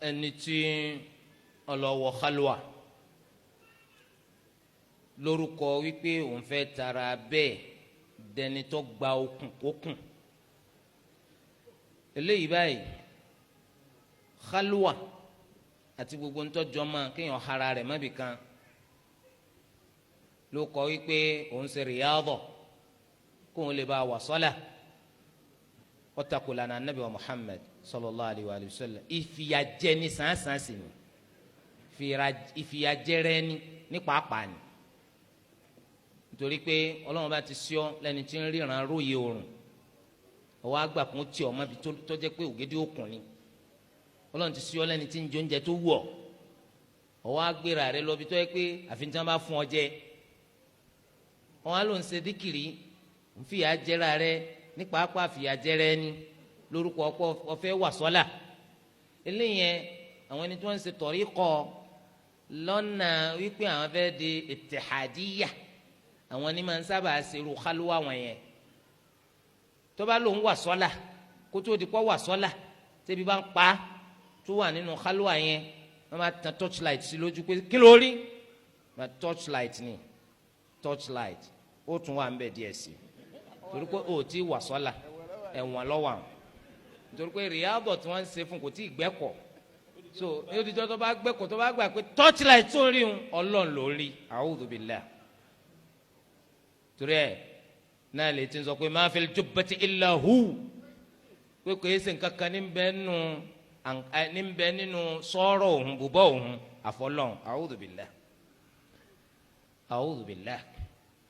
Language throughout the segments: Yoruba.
ẹni tí ọlọ́wọ́ khalwa lórúkọ wípé òun fẹ́ tara bẹ́ẹ̀ dẹni tó gba okùn kókùn eléyìí báyìí khalwa àti gbogbo ntọ́jọ́ máa kéèyàn hara rẹ̀ mọ́bì kan ló kọ wípé òun ṣe riyadọ̀ kóun lè bá wà sọ́là ọ̀tàkùlà náà nàbì wa Muhammad sallallahu alayhi wa sallam ìfìyàjẹni sàǹsàn sí ni ìfìyàjẹrẹ ni ní pàápàá ni nítorí pé ọlọ́run bá ti sọ lẹ́ni tí ń ríran róye oòrùn ọwọ́ àgbà kún tí ọmọ ibi tó jẹ́ pé ògidì òkun ni ọlọ́run ti sọ lẹ́ni tí ń jẹ oúnjẹ tó wù ọ́ ọwọ́ àgbèrà rẹ lọ bí tó yẹ pé àfi tí wọ́n bá fún ọ jẹ wọn á lò ń ṣe díkìrì ń fìyà jẹra rẹ ní pàápàá fìyà jẹrẹ ni lórúkọ ọfẹ wà sọlá eléyẹn àwọn ẹni tí wọ́n ń ṣe tọríkọ lọ́nà wípé àwọn fẹ́ẹ́ di Tijaniyyah àwọn ni máa ń sábà ṣerú kálúwà wọn yẹn tó bá lòun wà sọlá kó tó di pọ wà sọlá tẹbi bá ń pa tó wà nínú kálúwà yẹn wọ́n máa tan torchlight sí lójú pé kí ló rí máa torchlight ni torchlight ó tún wà ń bẹ díẹ̀ sí torí pé ó ti wà sọlá ẹ̀wọ̀n lọ́wọ́ àwọn nítorí pé rìádọ̀ tí wọ́n ń ṣe fún kò tí ì gbẹ́kọ̀ so ní odidi tó bá gbẹ́kọ̀ tó bá gbà pé torchlight tó rí un ọlọ́run ló rí a'udhu billah torí ẹ̀ náà lè ti sọ pé ma fil jubbati illa hu pé kò yẹ sẹ́n kankan ní bẹ́ẹ̀ nínú sọ́ọ̀rọ̀ òun bùbọ́ òun àfọlọ́n a'udhu billah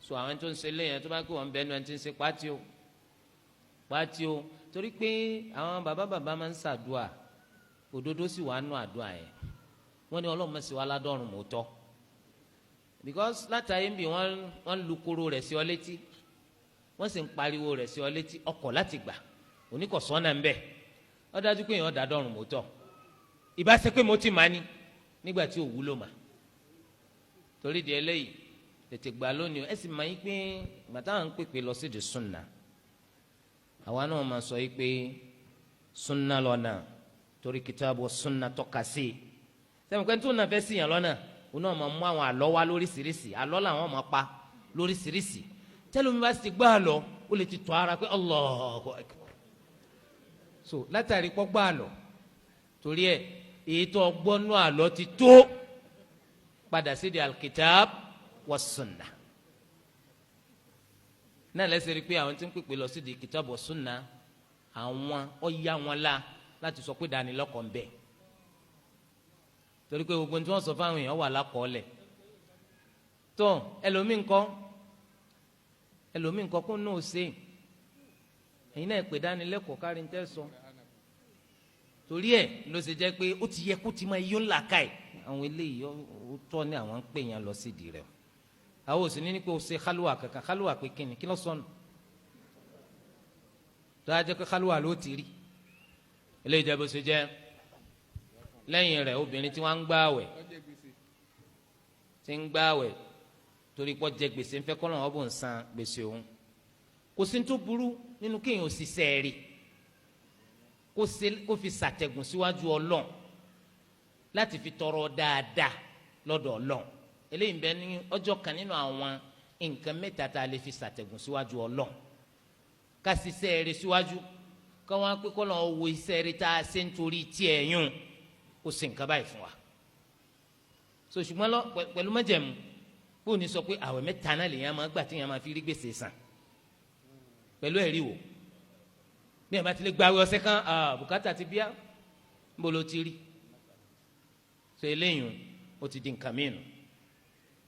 so àwọn tó ń ṣe léyìn tó bá kó wọn bẹ́ẹ̀ ní wọn ti ń ṣe pátí o torí pé àwọn bàbá máa ń ṣàdúà òdodo sì wà nù àdúà yẹn wọ́n ní ọlọ́run sì wà ládọ́rùn mọ́tọ́ because látàrí bí wọ́n lu koro rẹ̀ sí ọ létí wọ́n sì ń pariwo rẹ̀ sí ọ létí ọkọ̀ láti gbà oníkọ̀sọ́nà ń bẹ̀ ó dájú pé èèyàn dàdọ́rùn mọ́tọ́ ìbá ṣe pé mo ti máa ní nígbà tí ò wúlò mà torí di eléyìí tètè gbà lónìí ẹ sì máa yí pé gbàtà à ń pèpè lọ sí di Sunnah àwa náà máa sọ yìí pé Sunnah lọ́nà torí kìtàbù Sunnah tọ́ka sí i sẹ́mi pé tó náà fẹ́ sí yàn lọ́nà òun náà máa mú àwọn àlọ́ wá lóríṣiríṣi àlọ́ làwọn máa pa lóríṣiríṣi tẹ́lómi bá ti gbá àlọ́ ó lè ti tọ́ ara pé Allahu Akbar so látàrí pọ́ gbá àlọ́ torí ẹ̀ èyí tó gbọ́nú àlọ́ ti tó padà sí di al-kitab wa Sunnah náà lẹ́sẹ̀ rí i pé àwọn tí ń pèpè lọ sí di kìtàbù Sunnah àwọn ọ̀ya wọn la láti sọ pé dánilọ́kọ̀ ń bẹ torí pé gbogbo tí wọ́n sọ fáwọn èèyàn wà lákọọ́lẹ̀ tó ẹlòmíì ńkọ́ kó náà ṣe ẹ̀yin náà pè dánilẹ́kọ̀ọ́ kárí ń tẹ́ sọ torí ẹ̀ ló ṣe jẹ́ pé ó ti yẹ kó ti máa yó ńlá káì àwọn eléyìí ó tọ́ ní àwọn ń pè yẹn lọ sídìí rẹ̀ àwọn òsì ní pé o ṣe kálúwà kankan kálúwà pé kíni kí ló sọnù tó a jẹ pé kálúwà ló ti rí eléyìí jẹ bó ṣe jẹ lẹ́yìn rẹ̀ obìnrin tí wọ́n ń gbààwẹ̀ torí pọ́ jẹ gbèsè ńfẹ́ kọ́ lọ́wọ́ bò ń san gbèsè òun kò sí tó burú nínú kéèyàn ò sì sẹ́ẹ̀rì kó fi ṣàtẹ̀gùn síwájú Ọlọ́run láti fi tọrọ dáadáa lọ́dọ̀ Ọlọ́run eléyìí ń bẹ ní ọjọ́ kan nínú àwọn nǹkan mẹ́ta tá a lè fi ṣàtẹ̀gùn síwájú Ọlọ́run ká sì sẹ́ẹ̀rì síwájú ká wọn pé kọ́ lọ́wọ́ wo iṣẹ́ rí tá a ṣe ń torí tiẹ̀ yún kó sì nǹkan báyìí fún wa so ṣùgbọ́n pẹ̀lú májẹ̀mú kó ní sọ pé àwẹ̀ mẹ́ta náà lèèyàn máa gbà tí èèyàn máa fi rí gbèsè san pẹ̀lú ẹ̀rí wò bí ẹ̀ bá ti lè gba àwẹ̀ ọ̀sẹ̀ kan bùkátà ti bíá níbo ló ti rí so eléyìí ó ti di nǹkan mìíràn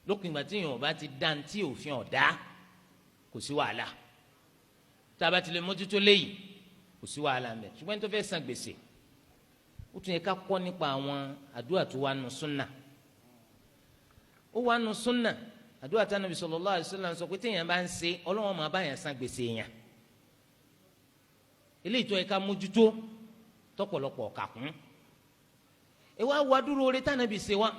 lópin ìgbà tí èèyàn bá ti dá ní tí òfin ọ̀dá kò sí wàhálà tá a bá ti lè mójútó léyìí kò sí wàhálà mẹ́ ṣùgbọ́n ní tó fẹ́ san gbèsè ó tún yẹ ká kọ́ nípa àwọn àdúrà tó wà nù Sunnah ó wà nù Sunnah àdúrà tí Ànábì sallallahu alaihi wasallam sọ pé téèyàn bá ń ṣe Ọlọ́run máa bá yàn san gbèsè yàn eléyìí tó yẹ ká mójútó tọ́pọ̀lọpọ̀ kàkún ewu awadúró orí tí Ànábì ṣe wá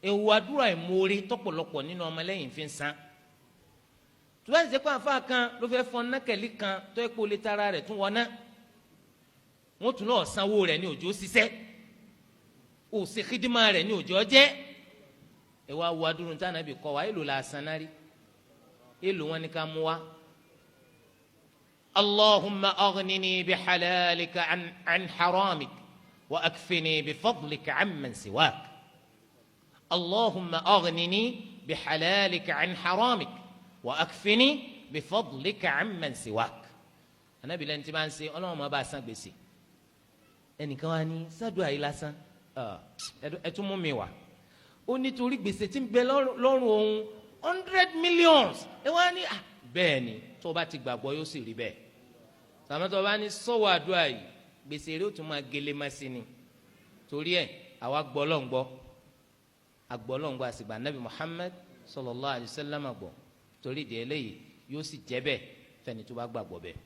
ewu àdúrà ìmoore tọ́pọ̀lọpọ̀ nínú ọmọlẹ́yìn fi ń san tó bá ṣe pé àfa kan ló fẹ́ fọ́n nákẹ́lì kan tó yẹ kó lè tara rẹ̀ tún wọ́n náà wọ́n tún náà sanwó rẹ̀ ní òjò ṣiṣẹ́ ó ṣe kídìmá rẹ̀ ní òjò jẹ́ ẹ wá wo adúrú tí Ànábì kọ́ wa èlò la san náà rí èlò wọn ni ká mú wa. Allahumma aghnini bihalalika an haramik wa akfini bifadlika amman siwak. Allahumma aghnini bihalalika an haramik wa akfini bifadlika amman siwak. Ànábì lẹ́ni tí bá ń ṣe Ọlọ́run máa bá a san gbèsè. Ẹnìkan wá ní sádùn àyè lásán ẹ tún mú mi wá ó nítorí gbèsè tí ń bẹ lọ́rùn òun 100 millions ẹ wá ní bẹ́ẹ̀ ni tó bá ti gbàgbọ́ yóò sì rí bẹ́ẹ̀ sàmọ́tò bá ní sọ́wọ́ àdúrà yìí gbèsè rẹ̀ ó tún máa gele má sí ni torí ẹ̀ àwa gbọ́ lọ́ngbọ́ agbọ́lọ́ngbọ́ àsìgbà Nabi Muhammad sallallahu alayhi wa sallam gbọ́ torí ìdí eléyìí yóò sì jẹ́ bẹ́ẹ̀ fẹ́ni tó bá gbàgbọ́ bẹ́ẹ̀.